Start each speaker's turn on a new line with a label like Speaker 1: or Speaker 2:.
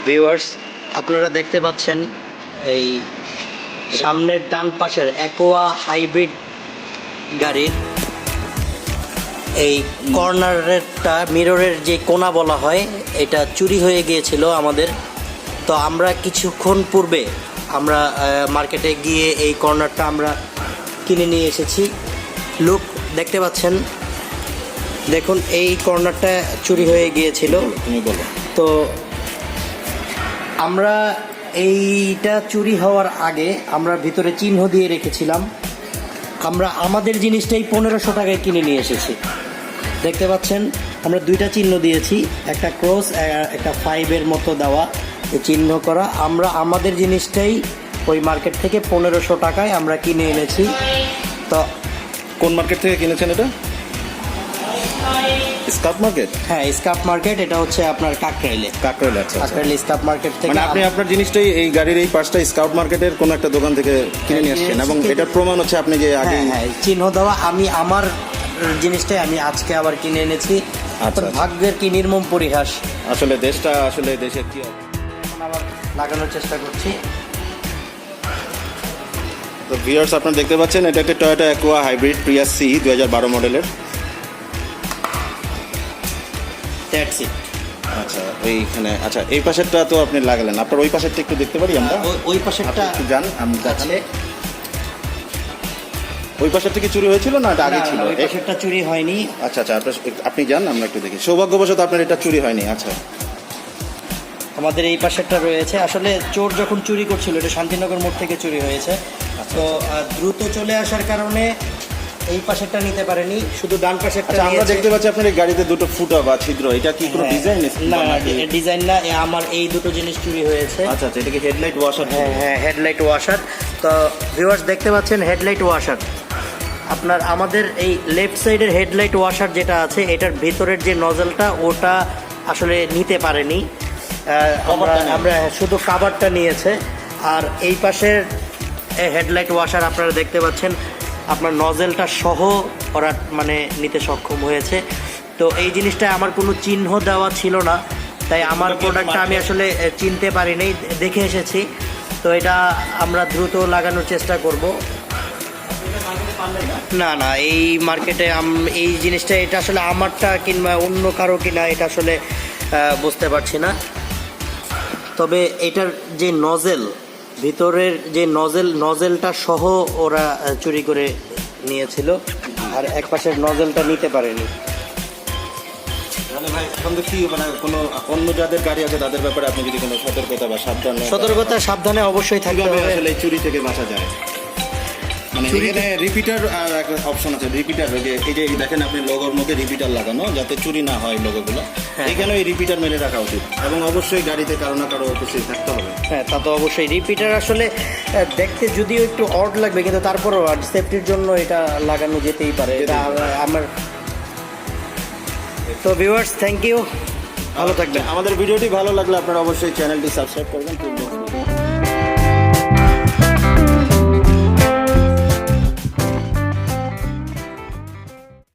Speaker 1: Viewers, আপনারা দেখতে পাচ্ছেন এই সামনের ডান পাশের অ্যাকোয়া হাইব্রিড গাড়ির এই কর্নারেরটা মিররের যে কোনা বলা হয় এটা চুরি হয়ে গিয়েছিল আমাদের। তো আমরা কিছুক্ষণ পূর্বে আমরা মার্কেটে গিয়ে এই কর্নারটা আমরা কিনে নিয়ে এসেছি। লুক দেখতে পাচ্ছেন, দেখুন এই কর্নারটা চুরি হয়ে গিয়েছিল।
Speaker 2: তুমি বলো।
Speaker 1: তো আমরা এইটা চুরি হওয়ার আগে আমরা ভিতরে চিহ্ন দিয়ে রেখেছিলাম। আমরা আমাদের জিনিসটাই 1500 টাকায় কিনে নিয়ে এসেছি। দেখতে পাচ্ছেন আমরা দুইটা চিহ্ন দিয়েছি, একটা ক্রস, একটা 5-এর মতো দেওয়া চিহ্ন করা। আমরা আমাদের জিনিসটাই ওই মার্কেট থেকে 1500 টাকায় আমরা কিনে এনেছি। তো
Speaker 2: কোন মার্কেট থেকে কিনেছেন এটা? স্কাপ মার্কেট?
Speaker 1: হ্যাঁ, স্কাপ মার্কেট। এটা হচ্ছে আপনার কাকরাইলে।
Speaker 2: কাকরাইলে? আচ্ছা,
Speaker 1: কাকরাইল স্কাপ মার্কেট থেকে।
Speaker 2: মানে আপনি আপনার জিনিসটাই এই গাড়ির এই পার্টসটা স্কাউট মার্কেটের কোন একটা দোকান থেকে কিনে নিয়ে আসছেন এবং এটার প্রমাণ হচ্ছে আপনি যে আগে।
Speaker 1: হ্যাঁ, চিহ্ন দেওয়া। আমি আমার জিনিসটাই আমি আজকে আবার কিনে এনেছি।
Speaker 2: আচ্ছা।
Speaker 1: ভাগ্যের কি নির্মম পরিহাস।
Speaker 2: আসলে দেশের কি
Speaker 1: আবার লাগানোর চেষ্টা করছি।
Speaker 2: তো ভিউয়ার্স, আপনারা দেখতে পাচ্ছেন এটা একটা Toyota Aqua hybrid Prius C 2012 মডেলের।
Speaker 1: That's it.
Speaker 2: আচ্ছা, এইখানে আচ্ছা এই পাশেরটা তো আপনি লাগালেন, আপনার ওই পাশেরটা একটু দেখতে পারি আমরা?
Speaker 1: ওই পাশেরটা
Speaker 2: একটু যান, আমি যাচ্ছি।
Speaker 1: তাহলে
Speaker 2: ওই পাশেরটা কি চুরি হয়েছিল না এটা আগে ছিল?
Speaker 1: ওই পাশেরটা চুরি হয়নি।
Speaker 2: আচ্ছা, আপনি যান, আমরা একটু দেখি। সৌভাগ্যবশত আপনার এটা চুরি হয়নি। আচ্ছা,
Speaker 1: আমাদের এই পাশেরটা রয়েছে। আসলে চোর যখন চুরি করছিল এটা শান্তিনগর মোড় থেকে চুরি হয়েছে। তো দ্রুত চলে আসার কারণে এই পাশেরটা নিতে পারেনি, শুধু ডান পাশেরটা।
Speaker 2: আচ্ছা, আমরা দেখতে পাচ্ছি আপনার এই গাড়িতে দুটো ফুটা বা ছিদ্র, এটা কি কোনো ডিজাইন?
Speaker 1: না, ডিজাইন না, আমার এই দুটো জিনিস চুরি হয়েছে।
Speaker 2: আচ্ছা, এটা কি হেডলাইট ওয়াশার?
Speaker 1: হ্যাঁ, হেডলাইট ওয়াশার। তো ভিউয়ার্স দেখতে পাচ্ছেন হেডলাইট ওয়াশার। আপনার আমাদের এই লেফট সাইডের হেডলাইট ওয়াশার যেটা আছে এটার ভিতরের যে নজলটা ওটা আসলে নিতে পারেনি। আমরা শুধু কাভারটা নিয়েছে। আর এই পাশের হেডলাইট ওয়াশার আপনারা দেখতে পাচ্ছেন আপনার নজেলটা সহ ওরা মানে নিতে সক্ষম হয়েছে। তো এই জিনিসটা আমার কোনো চিহ্ন দেওয়া ছিল না, তাই আমার প্রোডাক্টটা আমি আসলে চিনতে পারিনি, দেখে এসেছি। তো এটা আমরা দ্রুত লাগানোর চেষ্টা করব। না, এই মার্কেটে এই জিনিসটা এটা আসলে আমারটা কিংবা অন্য কারো কিনা এটা আসলে বুঝতে পারছি না। তবে এটার যে নজেল, ভিতরের যে নজেলটা সহ ওরা চুরি করে নিয়েছিল, আর এক পাশের নজেলটা নিতে পারেনি।
Speaker 2: মানে ভাই, এখন তো কি মানে কোনো অন্য যাদের গাড়ি আছে তাদের ব্যাপারে আপনি যদি কোনো
Speaker 1: সাবধানে অবশ্যই থাকতে হবে।
Speaker 2: আসলে এই চুরি থেকে বাঁচা যায়। মানে এখানে রিপিটার একটা অপশন আছে, রিপিটার। এই যে দেখেন আপনি লোগোর মধ্যে রিপিটার লাগানো, যাতে চুরি না হয় লোগোগুলো। এখানে এই রিপিটার মেরে রাখা উচিত এবং অবশ্যই গাড়িতে কারো না কারো উপস্থিত থাকতে হবে।
Speaker 1: হ্যাঁ, তা তো অবশ্যই। রিপিটার আসলে দেখতে যদিও একটু অড লাগবে, কিন্তু তারপরও সেফটির জন্য এটা লাগানো যেতেই পারে। এটা আমার। তো ভিউয়ার্স, থ্যাংক ইউ, ভালো থাকবেন।
Speaker 2: আমাদের ভিডিওটি ভালো লাগলে আপনারা অবশ্যই চ্যানেলটি সাবস্ক্রাইব করবেন।